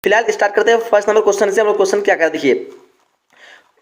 फिलहाल स्टार्ट करते हैं फर्स्ट नंबर क्वेश्चन से। हम लोग क्वेश्चन क्या कर देखिए,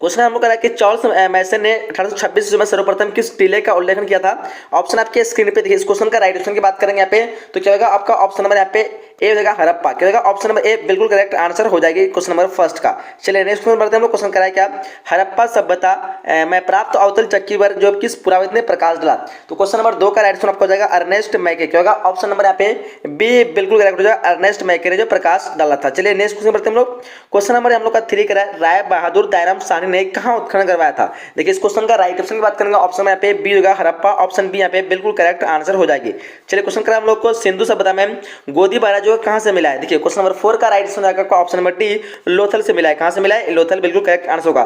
क्वेश्चन हम लोग कह रहा है कि चार्ल्स मैसन ने 1826 में सर्वप्रथम किस टीले का उल्लेखन किया था। ऑप्शन आपके स्क्रीन पे देखिए। इस क्वेश्चन का राइट ऑप्शन की बात करेंगे यहाँ पे तो क्या होगा आपका ऑप्शन नंबर यहाँ पे ए हो जाएगा हड़प्पा। क्या होगा ऑप्शन नंबर ए बिल्कुल करेक्ट आंसर हो जाएगी क्वेश्चन नंबर फर्स्ट का। चलिए नेक्स्ट क्वेश्चन बढ़ते हैं। हम लोग क्वेश्चन कराया क्या, हड़प्पा सभ्यता में प्राप्त अवतल चक्की पर जो किस पुरावित ने प्रकाश डाला। तो क्वेश्चन नंबर 2 का राइट ऑप्शन आपको हो जाएगा अर्नेस्ट मैके। क्या होगा ऑप्शन नंबर यहाँ पे बी बिल्कुल करेक्ट हो जाएगा, अर्नेस्ट मैके ने जो प्रकाश डाला था। चलिए नेक्स्ट क्वेश्चन बढ़ते हैं हम लोग। क्वेश्चन नंबर हम लोग का 3 करा राय बहादुर दायराम साहनी ने कहाँ उत्खनन करवाया था। देखिए इस क्वेश्चन का राइट ऑप्शन की बात करेंगे, ऑप्शन में यहाँ पे बी होगा हड़प्पा, ऑप्शन बी यहाँ पे बिल्कुल करेक्ट आंसर हो जाएगी। चलिए क्वेश्चन करें हम लोग को सिंधु सभ्यता में गोदी बारा जो कहाँ से मिला है। देखिए क्वेश्चन नंबर 4 का राइट आंसर आपका ऑप्शन नंबर डी लोथल से मिला है। कहाँ से मिला है, लोथल बिल्कुल करेक्ट आंसर होगा।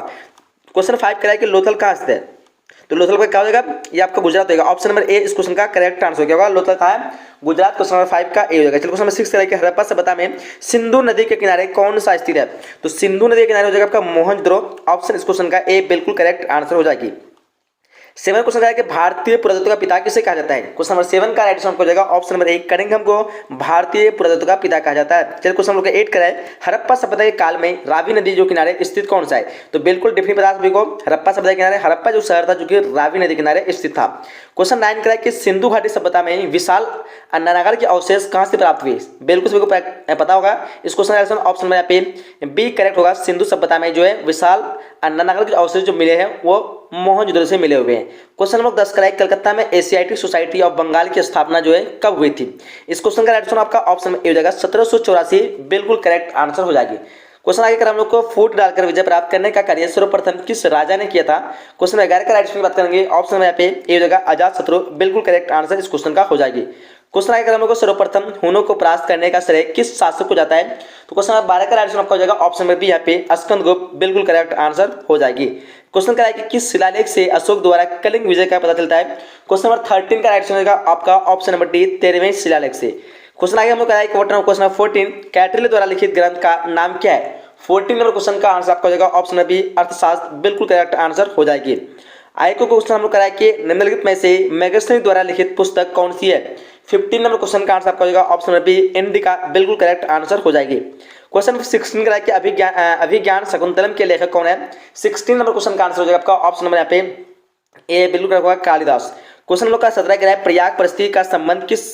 क्वेश्चन 5 करा है कि लोथल कहाँ स्थित है, तो लोथल का क्या हो जाएगा, ये आपका गुजरात होगा। ऑप्शन नंबर ए इस क्वेश्चन का करेक्ट आंसर क्या होगा, लोथल कहाँ है, गुजरात। क्वेश्चन नंबर 5 का ए हो जाएगा। चलिए क्वेश्चन नंबर 6 करें कि हड़प्पा सभ्यता में सिंधु नदी के किनारे कौन सा स्थित है। तो सिंधु नदी के किनारे हो जाएगा आपका मोहनजोदड़ो, ऑप्शन इस क्वेश्चन का ए बिल्कुल करेक्ट आंसर हो जाएगी। 7 क्वेश्चन है कि भारतीय पुरातत्व का पिता किसे कहा जाता है। क्वेश्चन नंबर 7 का राइट आंसर हो जाएगा ऑप्शन नंबर ए कनिंघम को भारतीय पुरातत्व का पिता कहा जाता है। चलिए क्वेश्चन नंबर 8 कराए हड़प्पा सभ्यता के काल में रावी नदी जो किनारे स्थित कौन सा है। तो बिल्कुल डिफरेंट बता सभी को, हड़प्पा सभ्यता के किनारे हड़प्पा जो शहर था जो कि रावी नदी किनारे स्थित था। क्वेश्चन 9 कराए कि सिंधु घाटी सभ्यता में विशाल अन्नानगर के अवशेष कहाँ से प्राप्त हुए। बिल्कुल सभी को पता होगा। इस क्वेश्चन का ऑप्शन में यहाँ पे बी करेक्ट होगा, सिंधु सभ्यता में जो है विशाल अन्नानगर के अवशेष जो मिले हैं वो मोहनजोदड़ो से मिले हुए हैं। क्वेश्चन नंबर 10 कराए कलकत्ता में एशियाटिक सोसाइटी ऑफ बंगाल की स्थापना जो है कब हुई थी। इस क्वेश्चन का राइट आंसर आपका ऑप्शन में ए हो जाएगा 1784 बिल्कुल करेक्ट आंसर हो जाएगी। क्वेश्चन आगे कर हम लोग को फूट डालकर विजय प्राप्त करने का कार्य सर्वप्रथम किस राजा ने किया था। क्वेश्चन 11 का राइट आंसर की बात करेंगे, ऑप्शन में यहाँ पे ए हो जाएगा अजात शत्रु बिल्कुल करेक्ट आंसर इस क्वेश्चन का हो जाएगी। क्वेश्चन आगे हम लोग को सर्वप्रथम हुनों को परास्त करने का श्रेय किस शासक को जाता है। तो क्वेश्चन 12 का राइट आंसर आपका हो जाएगा ऑप्शन में भी यहाँ पे स्कंदगुप्त बिल्कुल करेक्ट आंसर हो जाएगी। क्वेश्चन का है कि किस शिलालेख से अशोक द्वारा कलिंग विजय का पता चलता है। क्वेश्चन नंबर 13 का राइट आंसर होगा आपका ऑप्शन नंबर डी 13वें शिलालेख से। क्वेश्चन आगे हम लोग कराए क्वेश्चन नंबर 14 कैटरिल द्वारा लिखित ग्रंथ का नाम क्या है। 14 नंबर क्वेश्चन का आंसर आपका हो जाएगा ऑप्शन नंबर बी अर्थशास्त्र बिल्कुल करेक्ट आंसर हो जाएगी। आगे को क्वेश्चन हम लोग कराए कि निम्नलिखित में से मैगस्थनी द्वारा लिखित पुस्तक कौन सी है। 15 नंबर क्वेश्चन का आंसर आपका हो जाएगा ऑप्शन नंबर बी इंडिका बिल्कुल करेक्ट आंसर हो जाएगी। क्वेश्चन 16 का है कि अभिज्ञान शकुंतलम के लेखक कौन है। 16 नंबर क्वेश्चन का आंसर हो जाएगा आपका ऑप्शन नंबर यहाँ पे ए बिल्कुल करेक्ट होगा कालिदास। क्वेश्चन हम लोग का 17 का है प्रयाग परिस्थिति का संबंध किस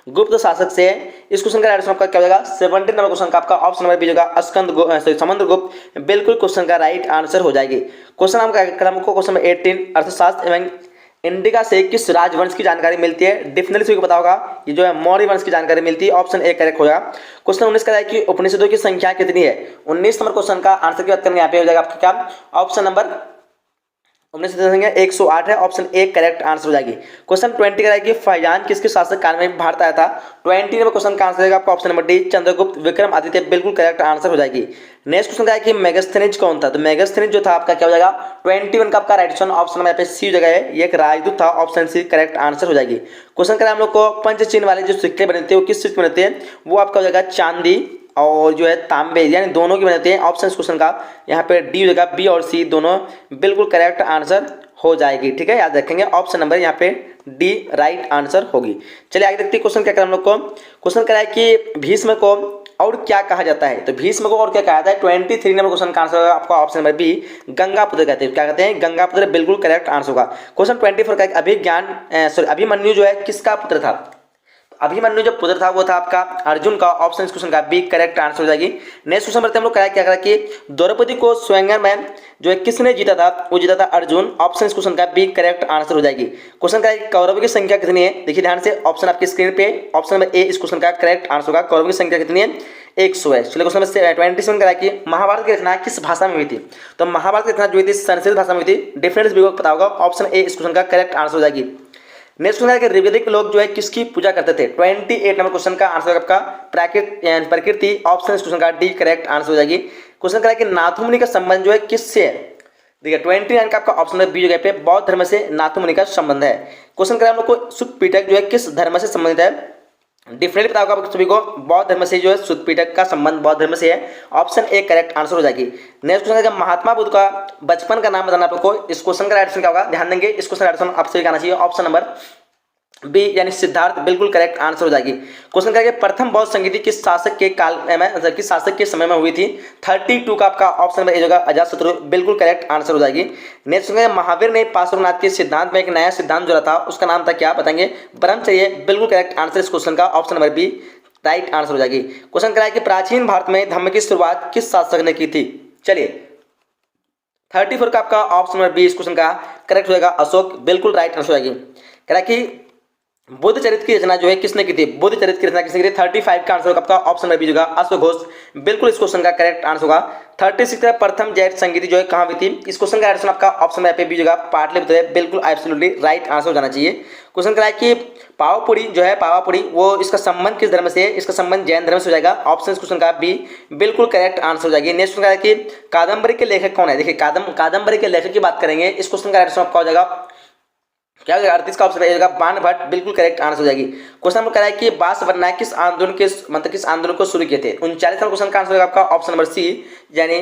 गुप्त शासक से है। इस क्वेश्चन का राइट आंसर आपका क्या हो जाएगा 17 नंबर क्वेश्चन का आपका ऑप्शन नंबर बी होगा समुद्रगुप्त बिल्कुल क्वेश्चन का राइट आंसर हो जाएगी। क्वेश्चन हमको क्वेश्चन नंबर 18 अर्थशास्त्र एवं इंडिका से किस राजवंश की जानकारी मिलती है। डेफिनेटली सभी को पता होगा ये जो है मौर्य वंश की जानकारी मिलती है, ऑप्शन ए करेक्ट होगा। क्वेश्चन 19 का है कि उपनिषदों की संख्या कितनी है। 19 नंबर क्वेश्चन का आंसर की बात करेंगे यहाँ पे हो जाएगा आपका क्या ऑप्शन नंबर 108 है, ऑप्शन ए करेक्ट आंसर हो जाएगी। क्वेश्चन 20 का है कि फैजान किसके शासक काल में भारत आया था। 20 नंबर क्वेश्चन का आंसर होगा आपका option number D Chandragupta Vikram Aditya बिल्कुल करेक्ट आंसर हो जाएगी। नेक्स्ट क्वेश्चन का है कि मेगास्थनीज कौन था। तो मेगास्थनीज जो था आपका क्या हो जाएगा 21 का आपका राइट ऑप्शन में सी जगह है, ये एक राजदूत था, ऑप्शन सी करेक्ट आंसर हो जाएगी। क्वेश्चन करें हम लोग को पंचचिन्ह वाले जो सिक्के बनते हैं वो किस चीज बनते हैं, वो आपका हो जाएगा चांदी और जो है तांबे यानी दोनों की बनते हैं। ऑप्शन क्वेश्चन का यहाँ पे डी हो जाएगा, बी और सी दोनों बिल्कुल करेक्ट आंसर हो जाएगी। ठीक है, याद रखेंगे ऑप्शन नंबर यहाँ पे डी राइट आंसर होगी। चलिए आगे देखते हैं क्वेश्चन क्या करें हम लोग को। क्वेश्चन करा है कि भीष्म को और क्या कहा जाता है। तो भीष्म को और क्या कहा जाता है। 23 नंबर क्वेश्चन का आंसर होगा आपका ऑप्शन नंबर बी गंगापुत्र कहते हैं। क्या कहते हैं गंगापुत्र बिल्कुल करेक्ट आंसर होगा। क्वेश्चन 24 का अभिमन्यु जो है किसका पुत्र था। अभिमन्यु जो पुत्र था वो था आपका अर्जुन का, ऑप्शन इस क्वेश्चन का बी करेक्ट आंसर हो जाएगी। नेक्स्ट क्वेश्चन बढ़ते हम लोग क्या करा कि द्रौपदी को स्वयंवर में जो है किसने जीता था, वो जीता था अर्जुन, ऑप्शन इस क्वेश्चन का बी करेक्ट आंसर हो जाएगी। क्वेश्चन का कौरव की संख्या कितनी है, देखिए ध्यान से ऑप्शन आपकी स्क्रीन पे ऑप्शन नंबर ए इस क्वेश्चन का करेक्ट आंसर होगा। कौरव की संख्या कितनी है 100 है। चलिए क्वेश्चन नंबर 27 करा कि महाभारत की रचना किस भाषा में हुई थी। तो महाभारत की रचना जो हुई थी संस्कृत भाषा में हुई थी, डिफरेंस भी पता होगा, ऑप्शन ए इस क्वेश्चन का करेक्ट आंसर हो जाएगी। नेक्स्ट क्वेश्चन है कि ऋग्वेदिक लोग जो है किसकी पूजा करते थे। 28 नंबर क्वेश्चन का आंसर होगा आपका प्रकृति, ऑप्शन इस क्वेश्चन का डी करेक्ट आंसर हो जाएगी। क्वेश्चन करा कि नाथु मुनि का संबंध जो है किससे है। देखिए 29 का आपका ऑप्शन नंबर बी जगह पे बौद्ध धर्म से नाथु मुनि का संबंध है। क्वेश्चन करा हम लोग को सुत पिटक जो है किस धर्म से संबंधित है। डिफरेंटली पता होगा सभी को, बौद्ध धर्म से जो है सुत पिटक का संबंध बौद्ध धर्म से है, ऑप्शन ए करेक्ट आंसर हो जाएगी। नेक्स्ट क्वेश्चन है महात्मा बुद्ध का बचपन का नाम बताना आपको। इस क्वेश्चन का राइट आंसर क्या होगा, ध्यान देंगे इस क्वेश्चन का राइट आंसर आप सभी का आना चाहिए ऑप्शन नंबर बी यानी सिद्धार्थ बिल्कुल करेक्ट आंसर हो जाएगी। क्वेश्चन करेंगे प्रथम बौद्ध संगीति किस शासक के काल में मतलब किस शासक के समय में हुई थी। 32 का आपका ऑप्शन नंबर ए होगा अजातशत्रु बिल्कुल करेक्ट आंसर हो जाएगी। नेक्स्ट करेंगे महावीर ने पार्श्वनाथ के सिद्धांत में एक नया सिद्धांत जोड़ा था, उसका नाम था क्या बताएंगे। ब्रह्मचर्य बिल्कुल करेक्ट आंसर इस क्वेश्चन का option number b right answer हो जाएगी। क्वेश्चन कराया कि प्राचीन भारत में धम्म की शुरुआत किस शासक ने की थी। चलिए 34 का आपका ऑप्शन नंबर बी इस क्वेश्चन का करेक्ट हो जाएगा अशोक बिल्कुल राइट आंसर हो जाएगी। कह रहा कि बुद्ध चरित्र की रचना जो है किसने की थी, बुद्ध चरित्र की रचना किसने की थी। 35 का आंसर होगा आपका ऑप्शन नंबर बी होगा अश्वघोष बिल्कुल इस क्वेश्चन का करेक्ट आंसर होगा। 36 का प्रथम जैन संगीति जो है कहाँ हुई थी, इस क्वेश्चन का आंसर आपका ऑप्शन नंबर बी होगा पाटलिपुत्र बिल्कुल एब्सोल्युटली राइट आंसर हो जाना चाहिए। क्वेश्चन कराया कि पावापुरी जो है पावापुरी वो इसका संबंध किस धर्म से है, इसका संबंध जैन धर्म से हो जाएगा ऑप्शन इस क्वेश्चन का बी बिल्कुल करेक्ट आंसर हो जाएगी। नेक्स्ट क्वेश्चन कि कादम्बरी के लेखक कौन है। देखिए कादम्बरी के लेखक की बात करेंगे, इस क्वेश्चन का आंसर आपका हो जाएगा क्या हो जाएगा 38 का ऑप्शन रहेगा बाण भट्ट बिल्कुल करेक्ट आंसर हो जाएगी। क्वेश्चन नंबर कराया कि बास वर्ना किस आंदोलन के मतलब किस आंदोलन को शुरू किए थे। 39 क्वेश्चन का आंसर होगा आपका ऑप्शन नंबर सी यानी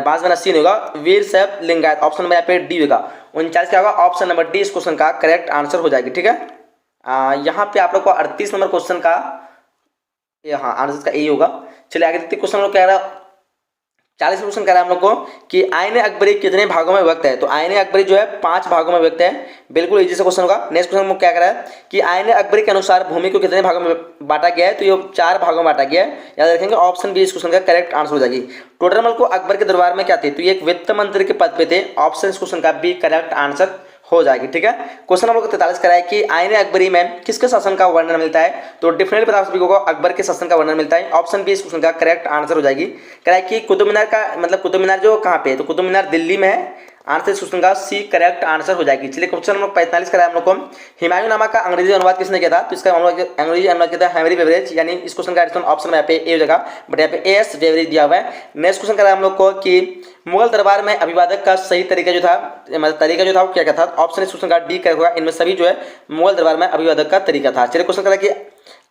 बास वर्ना सी होगा वीर साहब लिंगायत ऑप्शन नंबर यहाँ पे डी होगा। 39 क्या होगा ऑप्शन नंबर डी इस क्वेश्चन का करेक्ट आंसर हो जाएगी। ठीक है यहाँ पे आप लोग को 38 नंबर क्वेश्चन का हाँ आंसर का ए होगा। चलिए आगे देखते क्वेश्चन कह रहा 40 क्वेश्चन कह रहा है हम लोग को कि आईने अकबरी कितने भागों में विभक्त है। तो आईने अकबरी जो है 5 भागों में विभक्त है बिल्कुल इजी सा क्वेश्चन होगा। नेक्स्ट क्वेश्चन क्या कह रहा है कि आईने अकबरी के अनुसार भूमि को कितने भागों में बांटा गया है। तो ये 4 भागों में बांटा गया है, याद रखेंगे ऑप्शन बी इस क्वेश्चन का करेक्ट आंसर हो जाएगी। टोडरमल को अकबर के दरबार में क्या थे, तो ये एक वित्त मंत्री के पद पे थे ऑप्शन इस क्वेश्चन का बी करेक्ट आंसर हो जाएगी। ठीक है क्वेश्चन नंबर 43 कराया कि आईने अकबरी में किसके शासन का वर्णन मिलता है। तो डिफरेंट बता सभी को अकबर के शासन का वर्णन मिलता है ऑप्शन बी इस क्वेश्चन का करेक्ट आंसर हो जाएगी। कराया कि कुतुब मीनार का मतलब कुतुब मीनार जो कहाँ पे है, तो कुतुब मीनार दिल्ली में है आंसर इस क्वेश्चन का सी करेक्ट आंसर हो जाएगी। चलिए क्वेश्चन नंबर 45 कराया हम लोग को हिमायूं नामा का अंग्रेजी अनुवाद किसने किया था। तो इसका अंग्रेजी अनुवाद किया था हेनरी बेवरेज यानी इस क्वेश्चन का ऑप्शन में यहाँ पे ए हो जाएगा बट यहाँ पे एस बेवरेज दिया हुआ है। नेक्स्ट क्वेश्चन कराया हम लोग को कि मुगल दरबार में अभिवादक का सही तरीका जो था मतलब तरीका जो था वो क्या क्या था। ऑप्शन इस क्वेश्चन का डी करेक्ट होगा। इनमें सभी जो है मुगल दरबार में अभिवादक का तरीका था। चलिए क्वेश्चन करा कि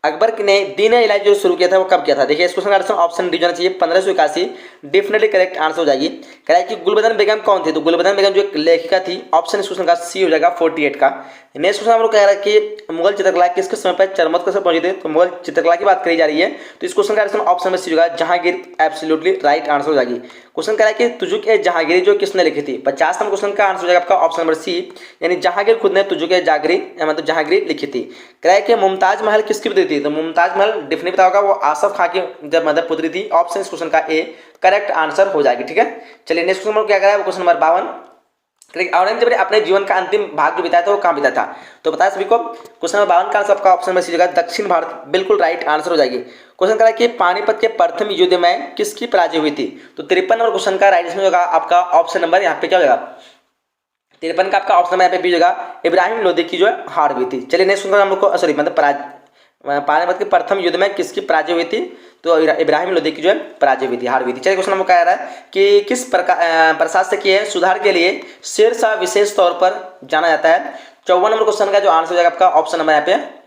अकबर ने दीन इलाज जो शुरू किया था वो कब किया था। देखिए इस क्वेश्चन का आंसर ऑप्शन डी जाना चाहिए 1581 डेफिनेटली करेक्ट आंसर हो जाएगी। कह रहा है कि गुलबदन बेगम कौन थी। तो गुलबदन बेगम जो एक लेखिका थी ऑप्शन इस क्वेश्चन का सी हो जाएगा 48 का। नेक्स्ट क्वेश्चन हम लोग कह रहा है कि मुगल चित्रकला किसके समय पर चरमोत्कर्ष पर पहुंची थी। तो मुगल चित्रकला की बात करी जा रही है तो इस क्वेश्चन का आंसर ऑप्शन में सी होगा जहांगीर एब्सोल्युटली राइट आंसर हो जाएगी। क्वेश्चन कह रहा है कि तुजुक ए जहांगीरी जो किसने लिखी थी। 50 नंबर क्वेश्चन का आंसर हो जाएगा आपका ऑप्शन नंबर सी यानी जहांगीर खुद ने तुजुक ए जागरी मतलब जहांगीरी लिखी थी। कह रहा है कि मुमताज महल किसकी पुत्री थी। तो मुमताज महल डिफिनेटली पता होगा वो आसफ खां की जब मदर पुत्री थी ऑप्शन इस क्वेश्चन का ए करेक्ट आंसर हो जाएगी। ठीक है चलिए नेक्स्ट क्वेश्चन क्या करा है क्वेश्चन नंबर 52 औरंगजेब ने अपने जीवन का अंतिम भाग जो बिताया था वो कहाँ बिताया था। तो बताया सभी को क्वेश्चन नंबर 52 का आंसर आपका ऑप्शन में सी होगा दक्षिण भारत बिल्कुल राइट आंसर हो जाएगी। क्वेश्चन करा कि पानीपत के प्रथम युद्ध में किसकी पराजय हुई थी। तो 53 नंबर क्वेश्चन का राइट आंसर होगा आपका ऑप्शन नंबर यहाँ पे क्या होगा 53 का आपका ऑप्शन यहाँ पे बी होगा इब्राहिम लोदी की जो है हार हुई थी। चलिए नेक्स्ट क्वेश्चन हम लोग को सॉरी मतलब पानीपत के प्रथम युद्ध में किसकी पराजय हुई थी। तो इब्राहिम लोदी की जो है पराजय हुई थी हार हुई थी। चलिए क्वेश्चन नंबर कह रहा है कि किस प्रशासकीय सुधार के लिए शेरशाह विशेष तौर पर जाना जाता है। 54 नंबर क्वेश्चन का जो आंसर हो जाएगा आपका ऑप्शन नंबर यहाँ पे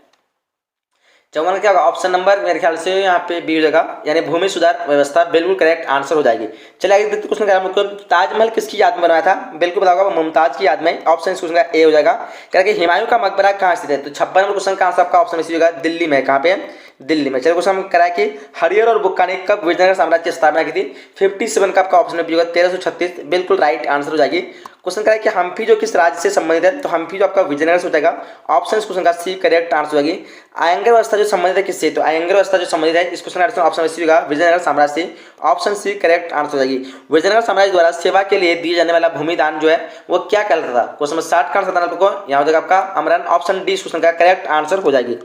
54 क्या होगा ऑप्शन नंबर मेरे ख्याल से यहाँ पे बी हो जाएगा यानी भूमि सुधार व्यवस्था बिल्कुल करेक्ट आंसर हो जाएगी। चलिए आगे देखते क्वेश्चन क्या है ताजमहल किसकी याद में बनाया था। बिल्कुल बताओगा वो मुमताज की याद में ऑप्शन इस क्वेश्चन का ए हो जाएगा। कह कि हिमायूं का मकबरा कहाँ स्थित है। तो 56 नंबर क्वेश्चन का आंसर आपका ऑप्शन इसी होगा दिल्ली में। कहाँ पे दिल्ली में। चलिए क्वेश्चन हम कराया कि हरियर और बुक्का ने कब विजयनगर साम्राज्य की स्थापना की थी। 57 का आपका ऑप्शन बी होगा 1336 बिल्कुल राइट आंसर हो जाएगी। क्वेश्चन करा कि हम्पी जो किस राज्य से संबंधित है। तो हम्पी जो आपका विजयनगर से हो जाएगा ऑप्शन इस क्वेश्चन का सी करेक्ट आंसर हो जाएगी। आयंगर व्यवस्था जो संबंधित है किससे। तो आयंगर व्यवस्था जो संबंधित है इस क्वेश्चन का ऑप्शन सी होगा विजयनगर साम्राज्य से ऑप्शन सी करेक्ट आंसर हो जाएगी। विजयनगर साम्राज्य द्वारा सेवा के लिए दिए जाने वाला भूमिदान जो है वो क्या कहलाता था। क्वेश्चन नंबर 60 का आंसर आपको यहाँ हो जाएगा आपका अमरन ऑप्शन डी इस क्वेश्चन का करेक्ट आंसर हो जाएगी।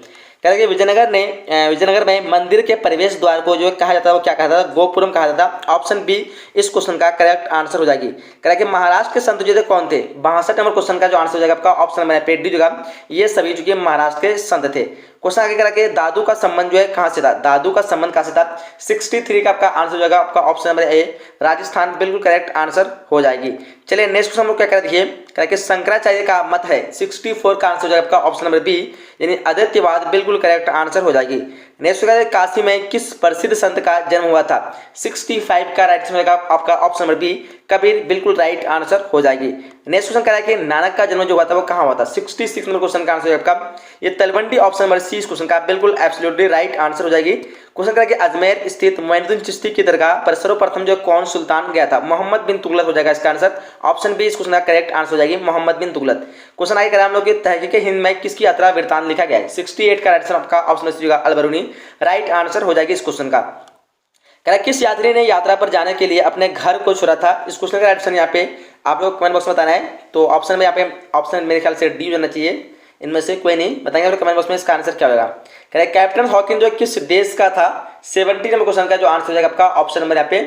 कह रहे कि विजयनगर में मंदिर के प्रवेश द्वार को जो कहा जाता है वो क्या कहा जाता है गोपुरम कहा जाता है ऑप्शन बी इस क्वेश्चन का करेक्ट आंसर हो जाएगी। कह रहे कि महाराष्ट्र के संत जो थे कौन थे। 62 नंबर क्वेश्चन का जो आंसर हो जाएगा आपका ऑप्शन नंबर पे डी होगा ये सभी जो कि महाराष्ट्र के संत थे। क्वेश्चन आगे करा के दादू का संबंध जो है कहाँ से था। दादू का संबंध कहाँ से था 63 का आपका आंसर हो जाएगा आपका ऑप्शन नंबर ए राजस्थान बिल्कुल करेक्ट आंसर हो जाएगी। चलिए नेक्स्ट क्वेश्चन हम लोग क्या करें देखिए कह कि शंकराचार्य का मत है 64 का आंसर हो जाएगा आपका ऑप्शन नंबर बी यानी अद्वैतवाद बिल्कुल करेक्ट आंसर हो जाएगी। नेक्स्ट क्वेश्चन काशी में किस प्रसिद्ध संत का जन्म हुआ था? 65 का राइट आंसर होगा आपका ऑप्शन नंबर बी कबीर, बिल्कुल राइट आंसर हो जाएगी। नेक्स्ट क्वेश्चन कह रहा है कि नानक का जन्म जो हुआ था वो कहाँ हुआ था? 66 नंबर क्वेश्चन का आंसर है आपका ये तलवंडी, ऑप्शन नंबर सी इस क्वेश्चन का बिल्कुल एब्सोल्युटली राइट आंसर हो जाएगी। क्वेश्चन कह रहा है कि अजमेर स्थित मोइनुद्दीन चिश्ती की दरगाह पर सर्वप्रथम जो कौन सुल्तान गया था? मोहम्मद बिन तुगलक हो जाएगा इसका आंसर, ऑप्शन बी इस क्वेश्चन का करेक्ट आंसर हो जाएगी मोहम्मद बिन तुगलक। क्वेश्चन आगे करें हम लोग तहकीक हिंद में किसकी यात्रा वृत्तांत लिखा गया है? 68 का राइट आंसर आपका ऑप्शन सी होगा अलबरूनी, राइट आंसर हो जाएगी इस क्वेश्चन का। कह रहा है किस यात्री ने यात्रा पर जाने के लिए अपने घर को छोड़ा था? इस क्वेश्चन का राइट आंसर यहाँ पे आप लोग कमेंट बॉक्स में बताना है। तो ऑप्शन में यहाँ पे ऑप्शन मेरे ख्याल से डी होना चाहिए, इनमें से कोई नहीं बताएंगे तो कमेंट बॉक्स में इसका आंसर क्या होगा। कह रहे कैप्टन हॉकिंस जो किस देश का था? 70 नंबर क्वेश्चन का जो आंसर हो जाएगा आपका ऑप्शन नंबर यहाँ पे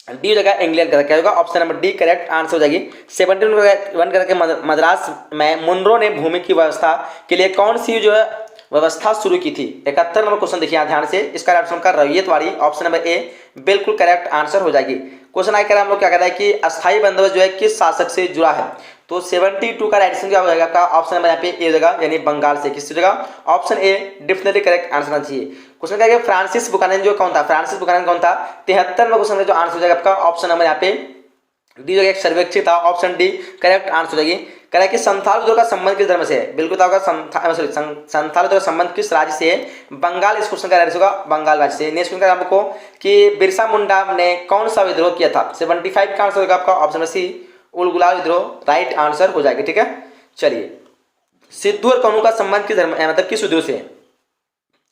डी हो जाएगा इंग्लैंड का, क्या होगा option number D correct answer हो जाएगी। 71 करके मद्रास में मुनरो ने भूमि की व्यवस्था के लिए कौन सी जो है व्यवस्था शुरू की थी? 71 नंबर क्वेश्चन देखिए ध्यान से, इसका ऑप्शन का रैयतवाड़ी, ऑप्शन नंबर ए बिल्कुल करेक्ट आंसर हो जाएगी। क्वेश्चन आगे हम लोग क्या कर रहे हैं कि अस्थायी बंदोबस्त जो है किस शासक से जुड़ा है? तो 72 का राइट आंसर क्या हो जाएगा आपका ऑप्शन नंबर यहाँ पे ए होगा, यानी बंगाल से। किस जगह? Option A definitely correct answer आना चाहिए। क्वेश्चन क्या है फ्रांसिस बुकानन जो कौन था? फ्रांसिस बुकानन कौन था? 73 नंबर क्वेश्चन का जो आंसर हो जाएगा आपका ऑप्शन नंबर यहाँ पे डी जो एक सर्वेक्षक था, ऑप्शन डी करेक्ट आंसर हो जाएगी। कह रहा है कि संथाल विद्रोह का संबंध किस धर्म से है? बिल्कुल होगा संथाल विद्रोह का संबंध किस राज्य से है? बंगाल, इस क्वेश्चन का राइट होगा बंगाल राज्य से। नेक्स्ट क्वेश्चन आपको कि बिरसा मुंडा ने कौन सा विद्रोह किया था? 75 का आंसर होगा आपका ऑप्शन सी उलगुलाल विद्रोह, राइट आंसर हो जाएगी। ठीक है, चलिए सिद्धू और कन्हू का संबंध किस धर्म मतलब किस विद्रोह से है?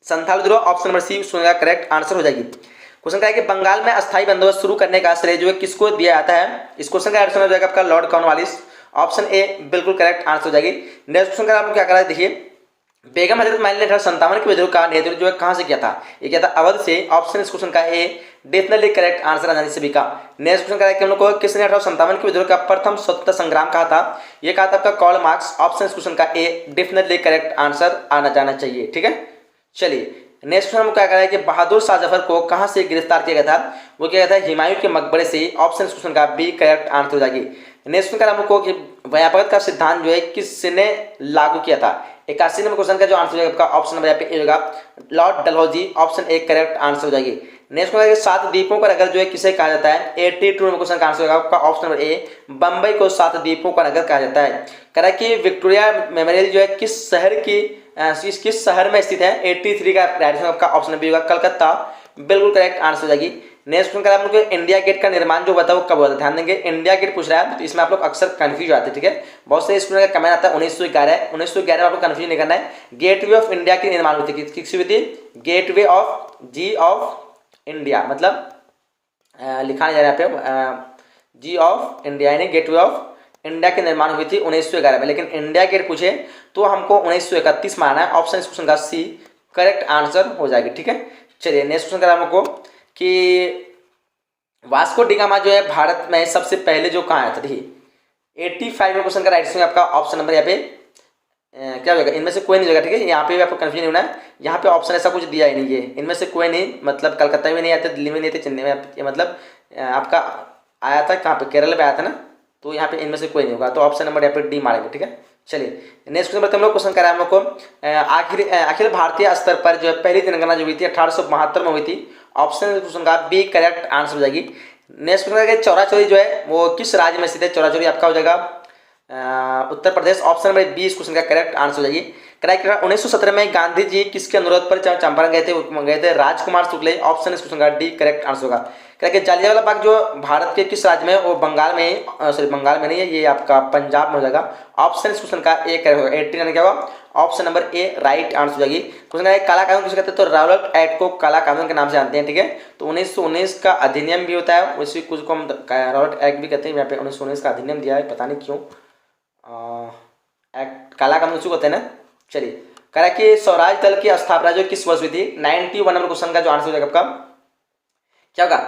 संथाल विद्रोह, ऑप्शन नंबर सी उसका करेक्ट आंसर हो जाएगी। क्वेश्चन क्या है कि बंगाल में अस्थायी बंदोबस्त शुरू करने का श्रेय जो है किसको दिया जाता है? इस क्वेश्चन का आंसर हो जाएगा आपका लॉर्ड कॉर्नवालिस, ऑप्शन ए बिल्कुल करेक्ट आंसर हो जाएगी। नेक्स्ट क्वेश्चन का आपको क्या करा है देखिए, बेगम हजरत महल ने 1857 के विद्रोह का नेतृत्व जो है कहां से किया था? ये किया था अवध से, ऑप्शन इस क्वेश्चन का ए डेफिनेटली करेक्ट आंसर आने सभी का। नेक्स्ट क्वेश्चन है कि हम लोग को किसने 1857 के विद्रोह का प्रथम स्वतंत्रता संग्राम कहा था? ये कहा था आपका कार्ल मार्क्स, ऑप्शन इस क्वेश्चन का ए डेफिनेटली करेक्ट आंसर आना जाना चाहिए। ठीक है, चलिए नेक्स्ट क्वेश्चन क्या कह रहा है कि बहादुर शाह जफर को कहां से गिरफ्तार किया गया था? वो क्या गया था हुमायूं के मकबरे से, ऑप्शन इस क्वेश्चन का बी करेक्ट आंसर हो जाएगी। नेक्स्ट क्वेश्चन हमको कि व्यापकता का सिद्धांत जो है किसने लागू किया था? 81 नंबर क्वेश्चन का जो आंसर होगा आपका ऑप्शन नंबर यहाँ पे ए होगा Lord Dalhousie, option A correct answer हो जाएगी। नेक्स्ट क्वेश्चन 7 द्वीपों का नगर जो है किसे कहा जाता है? 82 नंबर क्वेश्चन का आंसर होगा आपका ऑप्शन नंबर ए बंबई को 7 द्वीपों का नगर कहा जाता है। कह रहा है कि विक्टोरिया मेमोरियल जो है किस शहर में स्थित है? 83 का राइट आंसर आपका ऑप्शन बी होगा कलकत्ता, बिल्कुल करेक्ट आंसर हो जाएगी। नेक्स्ट क्वेश्चन आप लोग इंडिया गेट का निर्माण जो हुआ था वो कब हुआ था? ध्यान देंगे, इंडिया गेट पूछ रहा है तो इसमें आप लोग अक्सर कंफ्यूज आते हैं। ठीक है, बहुत से स्टूडेंट का कमेंट आता है 1911 में आप लोग कंफ्यूज नहीं करना है। गेटवे ऑफ इंडिया की निर्माण हुई थी, किसकी हुई थी? Gateway of G of India, मतलब लिखा नहीं जा रहा है यहाँ पे जी ऑफ इंडिया, यानी गेटवे ऑफ इंडिया की निर्माण हुई थी 1911 में। लेकिन इंडिया गेट पूछे तो हमको 1931 माना है, ऑप्शन इस क्वेश्चन का सी करेक्ट आंसर हो जाएगी। ठीक है, चलिए नेक्स्ट क्वेश्चन करा हमको कि वास्को डी गामा जो है भारत में सबसे पहले जो कहाँ आया था? देखिए 85 में क्वेश्चन का राइट आंसर आपका ऑप्शन नंबर यहाँ पे क्या होगा? इनमें से कोई नहीं होगा। ठीक है, यहाँ पे भी आपको कंफ्यूजन नहीं होना है, यहाँ पे ऑप्शन ऐसा कुछ दिया ही नहीं है, इनमें से कोई नहीं, मतलब कलकत्ता में नहीं आते, दिल्ली में नहीं थे, चेन्नई में, मतलब आपका आया था कहाँ पे? केरल में आया था ना, तो यहाँ पे इनमें से कोई नहीं होगा, तो ऑप्शन नंबर यहाँ पे डी मारेंगे। ठीक है, चलिए नेक्स्ट क्वेश्चन पर हम लोग क्वेश्चन करा हम लोग को अखिल भारतीय स्तर पर जो है पहली जनगणना जो हुई थी 1872 में हुई थी, ऑप्शन क्वेश्चन का बी करेक्ट आंसर हो जाएगी। नेक्स्ट क्वेश्चन चौरा चौरी जो है वो किस राज्य में स्थित है? चौरा चौरी आपका हो जाएगा Uttar Pradesh, option number B इस क्वेश्चन का करेक्ट आंसर हो जाएगी। क्राइटेरिया 1917 में गांधी जी किसके अनुरोध पर चंपारण गए थे? राजकुमार शुक्ल, ऑप्शन इस क्वेश्चन का डी करेक्ट आंसर होगा। क्या जालियांवाला बाग जो भारत के किस राज्य में है? वो बंगाल में, सॉरी बंगाल में नहीं है, ये आपका पंजाब में हो जाएगा, ऑप्शन इस क्वेश्चन का ए करेक्ट होगा। 18 क्या होगा? Option number A right answer हो जाएगी। क्वेश्चन का काला कानून किसे कहते हैं? तो रॉबर्ट एक्ट को काला कानून के नाम से जानते हैं। ठीक है, तो 1919 का अधिनियम भी होता है, उसी कुछ को हम रॉबर्ट एक्ट भी कहते हैं। यहाँ पे 1919 का अधिनियम दिया है, पता नहीं क्यों एक्ट काला कानून उसी को कहते हैं ना। चलिए कह रहा है कि स्वराज दल की स्थापना जो किस वर्ष हुई थी? 91 नंबर क्वेश्चन का जो आंसर हो जाएगा आपका क्या होगा?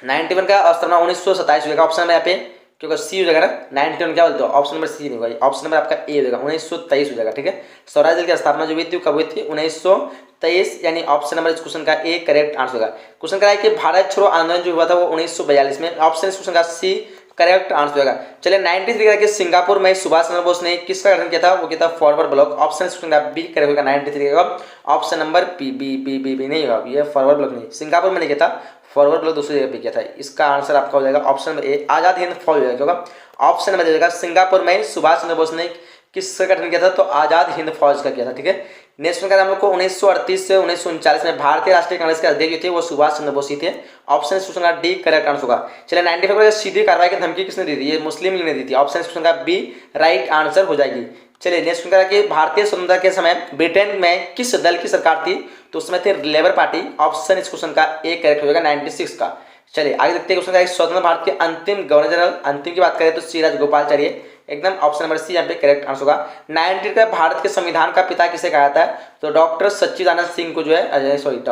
91 का स्थापना 1927 होगा, ऑप्शन में यहाँ पे क्योंकि सी हो जाएगा ना, 91 क्या बोलते हो? ऑप्शन नंबर सी नहीं होगा, ऑप्शन नंबर आपका ए हो जाएगा, 1923 हो जाएगा। ठीक है, स्वराज दल की स्थापना जो हुई थी कब हुई थी? 1923, यानी ऑप्शन नंबर इस क्वेश्चन का ए करेक्ट आंसर होगा। क्वेश्चन करा है कि भारत छोड़ो आंदोलन जो हुआ था वो 1942 में, ऑप्शन इस क्वेश्चन का सी करेक्ट आंसर होगा। चलिए 93 का कि सिंगापुर में सुभाष चंद्र बोस ने किसका गठन किया था, वो किया था forward block. Option b correct होगा 93 का option number b b b b b नहीं होगा, ये फॉरवर्ड ब्लॉक नहीं, सिंगापुर में नहीं किया था, फॉरवर्ड ब्लॉक दूसरी जगह पे किया था। इसका आंसर आपका हो जाएगा option number A Azad Hind फौज हो जाएगा। ऑप्शन नंबर जाएगा सिंगापुर में सुभाष चंद्र बोस ने किसका गठन किया था, तो आजाद हिंद फौज का किया था। ठीक है, नेक्स्ट में हम लोग को 1938 से 1939 में भारतीय राष्ट्रीय कांग्रेस के अध्यक्ष जो थे वो सुभाष चंद्र बोस ही थे। ऑप्शन क्वेश्चन का डी करेक्ट आंसर होगा। चलिए 95 में सीधी कार्रवाई की धमकी किसने दी थी, ये मुस्लिम लीग ने दी थी। ऑप्शन क्वेश्चन का बी राइट आंसर हो जाएगी। चलिए नेक्स्ट क्वेश्चन कि भारतीय स्वतंत्रता के समय ब्रिटेन में किस दल की सरकार थी, तो उसमें थे लेबर पार्टी। ऑप्शन इस क्वेश्चन का ए करेक्ट हो जाएगा 96 का। चलिए आगे देखते हैं क्वेश्चन का स्वतंत्र भारत के अंतिम गवर्नर जनरल, अंतिम की बात करें तो सी राजगोपालाचार्य, एकदम ऑप्शन नंबर सी यहाँ पे करेक्ट आंसर होगा। 90 का भारत के संविधान का पिता किसे कहा जाता है, तो डॉक्टर सच्चिदानंद सिंह को जो है सॉरी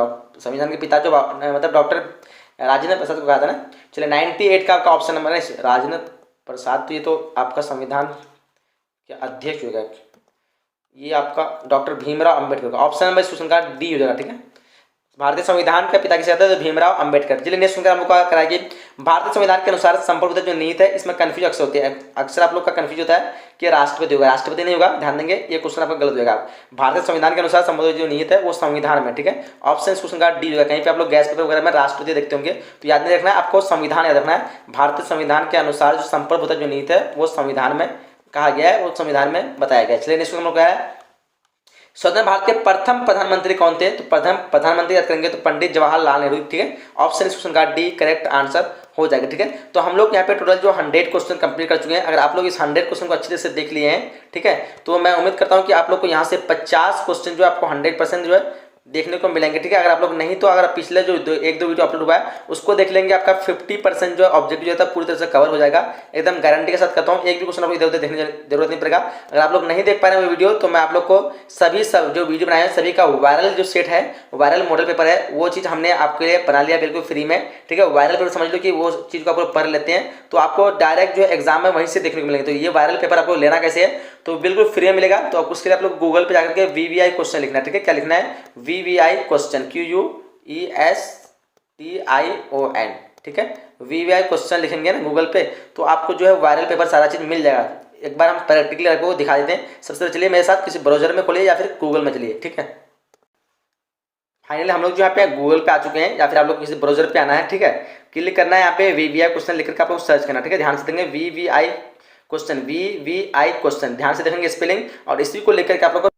संविधान के पिता जो मतलब डॉक्टर राजेंद्र प्रसाद को कहा था ना। चलिए 98 का आपका ऑप्शन नंबर है राजेंद्र प्रसाद, तो ये तो आपका संविधान के अध्यक्ष हो गए, ये आपका डॉक्टर भीमराव अंबेडकर का। ऑप्शन नंबर इस क्वेश्चन का डी हो जाएगा। ठीक है, भारतीय संविधान का पिता किसे कहते हैं, तो भीमराव अंबेडकर। चलिए नेक्स्ट क्वेश्चन हम लोग का कराया कि भारतीय संविधान के अनुसार संप्रभुता जो नीति है इसमें कंफ्यूज अक्सर होती है, अक्सर आप लोग का कंफ्यूज होता है कि राष्ट्रपति होगा, राष्ट्रपति नहीं होगा, ध्यान देंगे ये क्वेश्चन आपका गलत होगा। भारतीय संविधान के अनुसार संप्रभुता जो नीति है वो संविधान में। ठीक है, ऑप्शन इस क्वेश्चन का डी होगा। कहीं पे आप लोग गैस पेपर वगैरह में राष्ट्रपति देखते होंगे तो याद नहीं रखना है, आपको संविधान याद रखना है। भारतीय संविधान के अनुसार जो संप्रभुता जो नीति है वो संविधान में कहा गया है, वो संविधान में बताया गया है। चलिए नेक्स्ट हम लोग क्या है, स्वतंत्र भारत के प्रथम प्रधानमंत्री कौन थे, तो प्रथम प्रधानमंत्री याद करेंगे तो पंडित जवाहरलाल नेहरू। ठीक है, ऑप्शन इस क्वेश्चन का डी करेक्ट आंसर हो जाएगा। ठीक है, तो हम लोग यहाँ पे टोटल जो 100 क्वेश्चन कंप्लीट कर चुके हैं। अगर आप लोग इस 100 क्वेश्चन को अच्छी तरह से देख लिए हैं, ठीक है, तो मैं उम्मीद करता हूँ कि आप लोग को यहाँ से 50 क्वेश्चन जो आपको 100% जो है देखने को मिलेंगे। ठीक है, अगर आप लोग नहीं तो अगर पिछले जो एक दो वीडियो अपलोड हुआ है उसको देख लेंगे, आपका 50% जो ऑब्जेक्टिव जो है पूरी तरह से कवर हो जाएगा। एकदम गारंटी के साथ कहता हूँ, एक भी क्वेश्चन आपको इधर उधर देखने की जरूरत नहीं पड़ेगा। अगर आप लोग नहीं देख पा रहे हैं वो वीडियो, तो मैं आप लोग को सभी जो वीडियो बनाए हैं सभी का वायरल जो सेट है, वायरल मॉडल पेपर है, वो चीज़ हमने आपके लिए बना लिया बिल्कुल फ्री में। ठीक है, वायरल पेपर समझ लो कि वो चीज़ को आप लोग पढ़ लेते हैं तो आपको डायरेक्ट जो एग्जाम में वहीं से देखने को मिलेंगे। तो ये वायरल पेपर आपको लेना कैसे है, तो बिल्कुल फ्री में मिलेगा। तो उसके लिए आप लोग गूगल पे जाकर के VVI क्वेश्चन लिखना है। ठीक है, क्या लिखना है, VVI क्वेश्चन, QUESTION। ठीक है, VVI क्वेश्चन लिखेंगे ना गूगल पे तो आपको जो है वायरल पेपर सारा चीज़ मिल जाएगा। एक बार हम प्रैक्टिकली आपको दिखा देते हैं। सबसे पहले चलिए मेरे साथ किसी ब्राउजर में खोलिए या फिर गूगल में चलिए। ठीक है, फाइनली हम लोग जो यहाँ पे गूगल पे आ चुके हैं या फिर आप लोग किसी ब्राउजर पे आना है। ठीक है, क्लिक करना है यहाँ पे VVI क्वेश्चन लिख करके आप लोग सर्च करना। ठीक है, ध्यान से देखेंगे VVI क्वेश्चन, VVI क्वेश्चन, ध्यान से देखेंगे स्पेलिंग और इसी को लेकर के आप लोग